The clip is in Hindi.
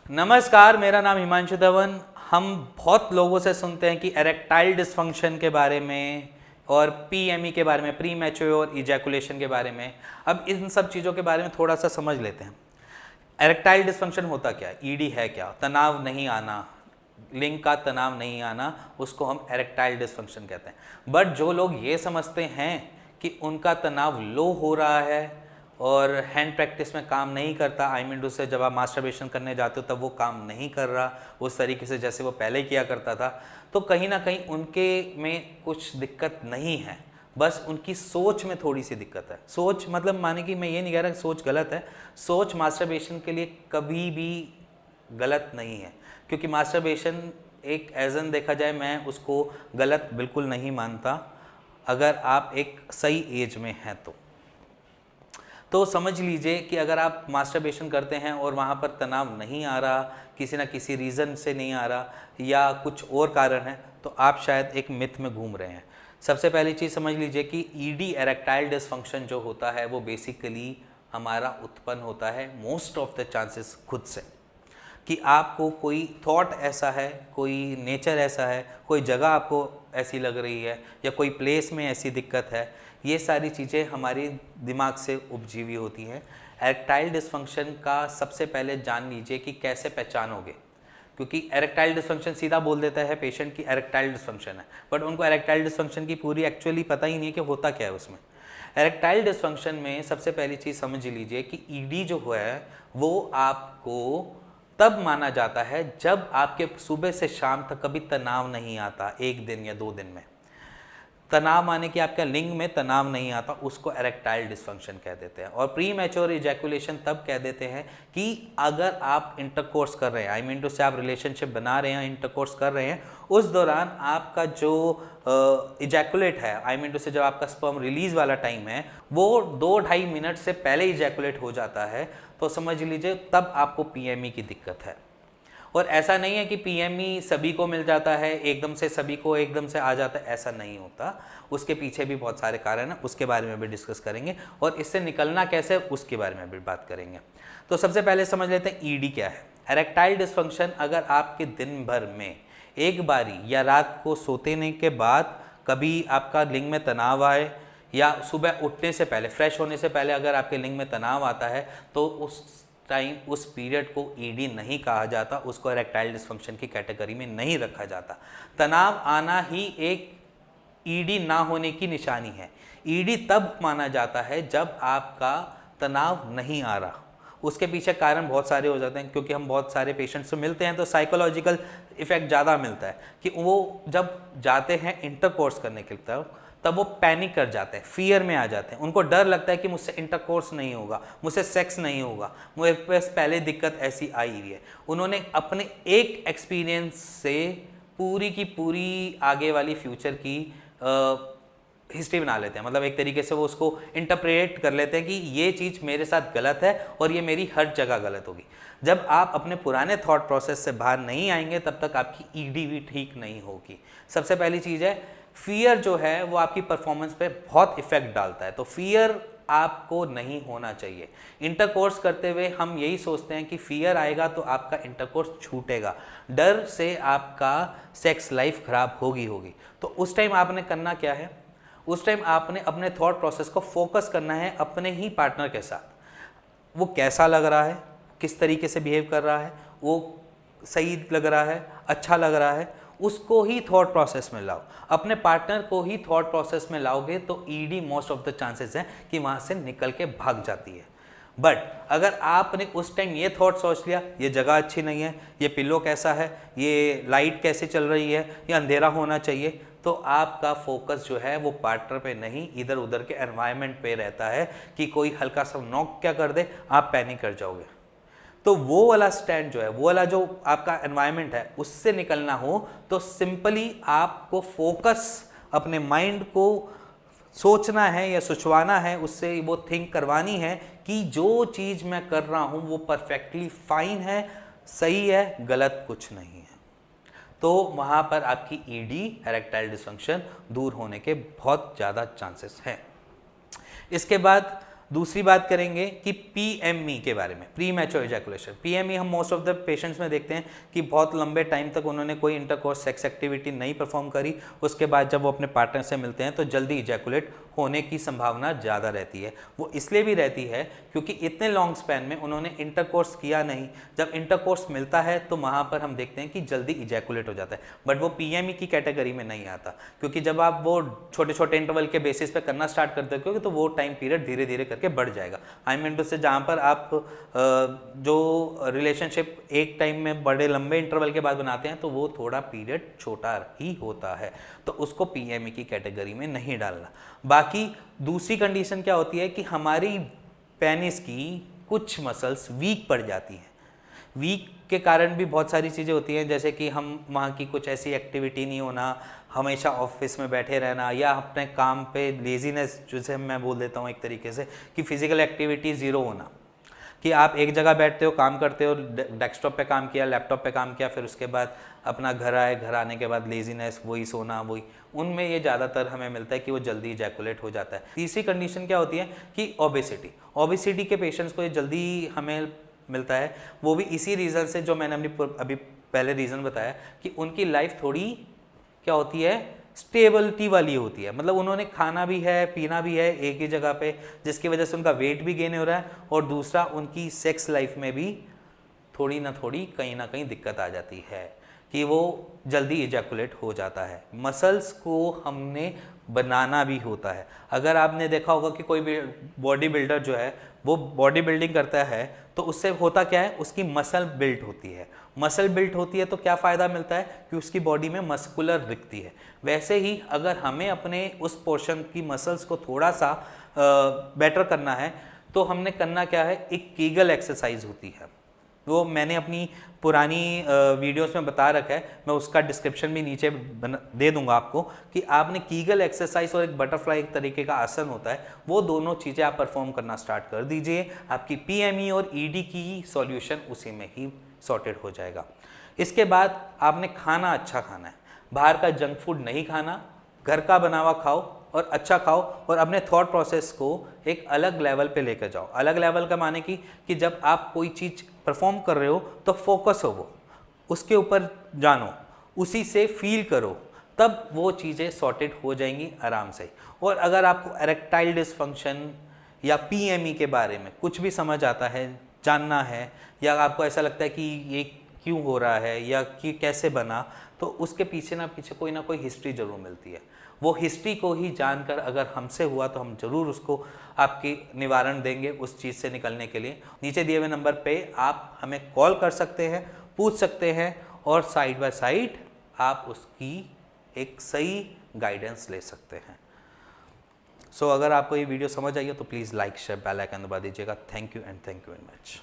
नमस्कार, मेरा नाम हिमांशु धवन। हम बहुत लोगों से सुनते हैं कि एरेक्टाइल डिसफंक्शन के बारे में और पीएमई के बारे में, प्री मैच्योर इजैकुलेशन के बारे में। अब इन सब चीज़ों के बारे में थोड़ा सा समझ लेते हैं। एरेक्टाइल डिसफंक्शन होता क्या है? ईडी है क्या? तनाव नहीं आना, लिंग का तनाव नहीं आना, उसको हम एरेक्टाइल डिसफंक्शन कहते हैं। बट जो लोग ये समझते हैं कि उनका तनाव लो हो रहा है और हैंड प्रैक्टिस में काम नहीं करता, आई मीन टू से जब आप मास्टरबेशन करने जाते हो तब वो काम नहीं कर रहा उस तरीके से जैसे वो पहले किया करता था, तो कहीं ना कहीं उनके में कुछ दिक्कत नहीं है, बस उनकी सोच में थोड़ी सी दिक्कत है। सोच मतलब माने कि मैं ये नहीं कह रहा कि सोच गलत है, सोच मास्टरबेशन के लिए कभी भी गलत नहीं है, क्योंकि मास्टरबेशन एक एजन देखा जाए मैं उसको गलत बिल्कुल नहीं मानता अगर आप एक सही एज में हैं तो समझ लीजिए कि अगर आप मास्टरबेशन करते हैं और वहाँ पर तनाव नहीं आ रहा, किसी ना किसी रीज़न से नहीं आ रहा या कुछ और कारण है, तो आप शायद एक मिथ में घूम रहे हैं। सबसे पहली चीज़ समझ लीजिए कि ईडी एरेक्टाइल डिसफंक्शन जो होता है वो बेसिकली हमारा उत्पन्न होता है मोस्ट ऑफ द चांसेस खुद से, कि आपको कोई थॉट ऐसा है, कोई नेचर ऐसा है, कोई जगह आपको ऐसी लग रही है या कोई प्लेस में ऐसी दिक्कत है, ये सारी चीज़ें हमारी दिमाग से उपजीवी होती हैं। एरेक्टाइल डिसफंक्शन का सबसे पहले जान लीजिए कि कैसे पहचानोगे, क्योंकि एरेक्टाइल डिसफंक्शन सीधा बोल देता है पेशेंट की एरेक्टाइल डिसफंक्शन है, बट उनको एरेक्टाइल डिसफंक्शन की पूरी एक्चुअली पता ही नहीं है कि होता क्या है उसमें। एरेक्टाइल डिसफंक्शन में सबसे पहली चीज़ समझ लीजिए कि ईडी जो है वो आपको तब माना जाता है जब आपके सुबह से शाम तक कभी तनाव नहीं आता, एक दिन या 2 दिन में तनाव माने कि आपका लिंग में तनाव नहीं आता, उसको एरेक्टाइल डिसफंक्शन कह देते हैं। और प्री मैच्योर इजैकुलेशन तब कह देते हैं कि अगर आप इंटरकोर्स कर रहे हैं, आई मीन टू से आप रिलेशनशिप बना रहे हैं, इंटरकोर्स कर रहे हैं, उस दौरान आपका जो इजैकुलेट है, आई मीन टू से जब आपका स्पर्म रिलीज वाला टाइम है वो 2-2.5 मिनट से पहले इजैकुलेट हो जाता है, तो समझ लीजिए तब आपको पीएमई की दिक्कत है। और ऐसा नहीं है कि पीएमई सभी को मिल जाता है, एकदम से सभी को एकदम से आ जाता है, ऐसा नहीं होता। उसके पीछे भी बहुत सारे कारण हैं, उसके बारे में भी डिस्कस करेंगे और इससे निकलना कैसे उसके बारे में भी बात करेंगे। तो सबसे पहले समझ लेते हैं ईडी क्या है। एरेक्टाइल डिसफंक्शन अगर आपके दिन भर में एक बारी या रात को सोने के बाद कभी आपका लिंग में तनाव आए या सुबह उठने से पहले, फ्रेश होने से पहले अगर आपके लिंग में तनाव आता है, तो उस टाइम उस पीरियड को ईडी नहीं कहा जाता, उसको एरेक्टाइल डिसफंक्शन की कैटेगरी में नहीं रखा जाता। तनाव आना ही एक ईडी ना होने की निशानी है। ईडी तब माना जाता है जब आपका तनाव नहीं आ रहा। उसके पीछे कारण बहुत सारे हो जाते हैं, क्योंकि हम बहुत सारे पेशेंट्स से मिलते हैं तो साइकोलॉजिकल इफेक्ट ज़्यादा मिलता है कि वो जब जाते हैं इंटरकोर्स करने के लिए तब वो पैनिक कर जाते हैं, फियर में आ जाते हैं, उनको डर लगता है कि मुझसे इंटरकोर्स नहीं होगा, मुझसे सेक्स नहीं होगा, मेरे पास पहले दिक्कत ऐसी आई हुई है। उन्होंने अपने एक एक्सपीरियंस से पूरी की पूरी आगे वाली फ्यूचर की हिस्ट्री बना लेते हैं, मतलब एक तरीके से वो उसको इंटरप्रेट कर लेते हैं कि ये चीज़ मेरे साथ गलत है और ये मेरी हर जगह गलत होगी। जब आप अपने पुराने थॉट प्रोसेस से बाहर नहीं आएंगे तब तक आपकी ईडी भी ठीक नहीं होगी। सबसे पहली चीज़ है फियर जो है वो आपकी परफॉर्मेंस पे बहुत इफेक्ट डालता है, तो फियर आपको नहीं होना चाहिए। इंटरकोर्स करते हुए हम यही सोचते हैं कि फियर आएगा तो आपका इंटरकोर्स छूटेगा, डर से आपका सेक्स लाइफ खराब होगी। तो उस टाइम आपने करना क्या है, उस टाइम आपने अपने थॉट प्रोसेस को फोकस करना है अपने ही पार्टनर के साथ। वो कैसा लग रहा है, किस तरीके से बिहेव कर रहा है, वो सही लग रहा है, अच्छा लग रहा है, उसको ही थॉट प्रोसेस में लाओ। अपने पार्टनर को ही थॉट प्रोसेस में लाओगे तो ED most of the chances हैं कि वहाँ से निकल के भाग जाती है। बट अगर आपने उस टाइम ये थॉट सोच लिया, ये जगह अच्छी नहीं है, ये पिलो कैसा है, ये लाइट कैसे चल रही है, ये अंधेरा होना चाहिए, तो आपका फोकस जो है वो पार्टनर पे नहीं, इधर उधर के एनवायरनमेंट पे रहता है कि कोई हल्का सा नॉक क्या कर दे आप पैनिक कर जाओगे। तो वो वाला स्टैंड जो है, वो वाला जो आपका एनवायरनमेंट है, उससे निकलना हो तो सिंपली आपको फोकस अपने माइंड को सोचना है या सोचवाना है, उससे वो थिंक करवानी है कि जो चीज़ मैं कर रहा हूँ वो परफेक्टली फाइन है, सही है, गलत कुछ नहीं है। तो वहाँ पर आपकी ईडी एरेक्टाइल डिसफंक्शन दूर होने के बहुत ज़्यादा चांसेस हैं। इसके बाद दूसरी बात करेंगे कि PME के बारे में, प्री मैच्योर इजैकुलेशन। PME हम मोस्ट ऑफ द पेशेंट्स में देखते हैं कि बहुत लंबे टाइम तक उन्होंने कोई इंटरकोर्स सेक्स एक्टिविटी नहीं परफॉर्म करी, उसके बाद जब वो अपने पार्टनर से मिलते हैं तो जल्दी इजैकुलेट होने की संभावना ज़्यादा रहती है। वो इसलिए भी रहती है क्योंकि इतने लॉन्ग स्पैन में उन्होंने इंटरकोर्स किया नहीं। जब इंटरकोर्स मिलता है तो वहाँ पर हम देखते हैं कि जल्दी इजैकुलेट हो जाता है, बट वो PME की कैटेगरी में नहीं आता, क्योंकि जब आप वो छोटे छोटे इंटरवल के बेसिस पे करना स्टार्ट करते हो तो वो टाइम पीरियड धीरे धीरे करके बढ़ जाएगा। आई मीन टू से जहाँ पर आप जो रिलेशनशिप एक टाइम में बड़े लंबे इंटरवल के बाद बनाते हैं तो वो थोड़ा पीरियड छोटा ही होता है, तो उसको PME की कैटेगरी में नहीं डालना। बाकी दूसरी कंडीशन क्या होती है कि हमारी पेनिस की कुछ मसल्स वीक पड़ जाती हैं। वीक के कारण भी बहुत सारी चीज़ें होती हैं, जैसे कि हम वहाँ की कुछ ऐसी एक्टिविटी नहीं होना, हमेशा ऑफिस में बैठे रहना, या अपने काम पे लेजीनेस, जैसे मैं बोल देता हूँ एक तरीके से कि फिजिकल एक्टिविटी ज़ीरो होना, कि आप एक जगह बैठते हो, काम करते हो, डेस्कटॉप पे काम किया, लैपटॉप पे काम किया, फिर उसके बाद अपना घर आए, घर आने के बाद लेजीनेस, वही सोना, वही, उनमें ये ज़्यादातर हमें मिलता है कि वो जल्दी इजैकुलेट हो जाता है। तीसरी कंडीशन क्या होती है कि ओबेसिटी के पेशेंट्स को ये जल्दी हमें मिलता है, वो भी इसी रीज़न से जो मैंने अभी पहले रीज़न बताया कि उनकी लाइफ थोड़ी क्या होती है, स्टेबिलिटी वाली होती है। मतलब उन्होंने खाना भी है, पीना भी है एक ही जगह पे, जिसकी वजह से उनका वेट भी गेन हो रहा है, और दूसरा उनकी सेक्स लाइफ में भी थोड़ी ना थोड़ी कहीं ना कहीं दिक्कत आ जाती है कि वो जल्दी इजैकुलेट हो जाता है। मसल्स को हमने बनाना भी होता है। अगर आपने देखा होगा कि कोई भी बॉडी बिल्डर जो है वो बॉडी बिल्डिंग करता है तो उससे होता क्या है, उसकी मसल बिल्ट होती है। मसल बिल्ट होती है तो क्या फ़ायदा मिलता है कि उसकी बॉडी में मस्कुलर दिखती है। वैसे ही अगर हमें अपने उस पोर्शन की मसल्स को थोड़ा सा बेटर करना है तो हमने करना क्या है, एक कीगल एक्सरसाइज होती है, वो मैंने अपनी पुरानी वीडियोस में बता रखा है, मैं उसका डिस्क्रिप्शन भी नीचे दे दूंगा आपको, कि आपने कीगल एक्सरसाइज और एक बटरफ्लाई एक तरीके का आसन होता है, वो दोनों चीज़ें आप परफॉर्म करना स्टार्ट कर दीजिए, आपकी PME और ED की सॉल्यूशन उसी में ही सॉर्टेड हो जाएगा। इसके बाद आपने खाना अच्छा खाना है, बाहर का जंक फूड नहीं खाना, घर का बना हुआ खाओ और अच्छा खाओ, और अपने थॉट प्रोसेस को एक अलग लेवल पे लेकर जाओ। अलग लेवल का माने कि जब आप कोई चीज़ परफॉर्म कर रहे हो तो फोकस हो, वो उसके ऊपर जानो, उसी से फील करो, तब वो चीज़ें सॉर्टेड हो जाएंगी आराम से। और अगर आपको एरेक्टाइल डिसफंक्शन या PME के बारे में कुछ भी समझ आता है, जानना है, या आपको ऐसा लगता है कि ये क्यों हो रहा है या कि कैसे बना, तो उसके पीछे ना कोई ना कोई हिस्ट्री जरूर मिलती है। वो हिस्ट्री को ही जानकर अगर हमसे हुआ तो हम जरूर उसको आपकी निवारण देंगे उस चीज़ से निकलने के लिए। नीचे दिए हुए नंबर पे आप हमें कॉल कर सकते हैं, पूछ सकते हैं, और साइड बाय साइड आप उसकी एक सही गाइडेंस ले सकते हैं। सो अगर आपको ये वीडियो समझ आई हो तो please like share bell icon दबा दीजिएगा। Thank you and thank you very much.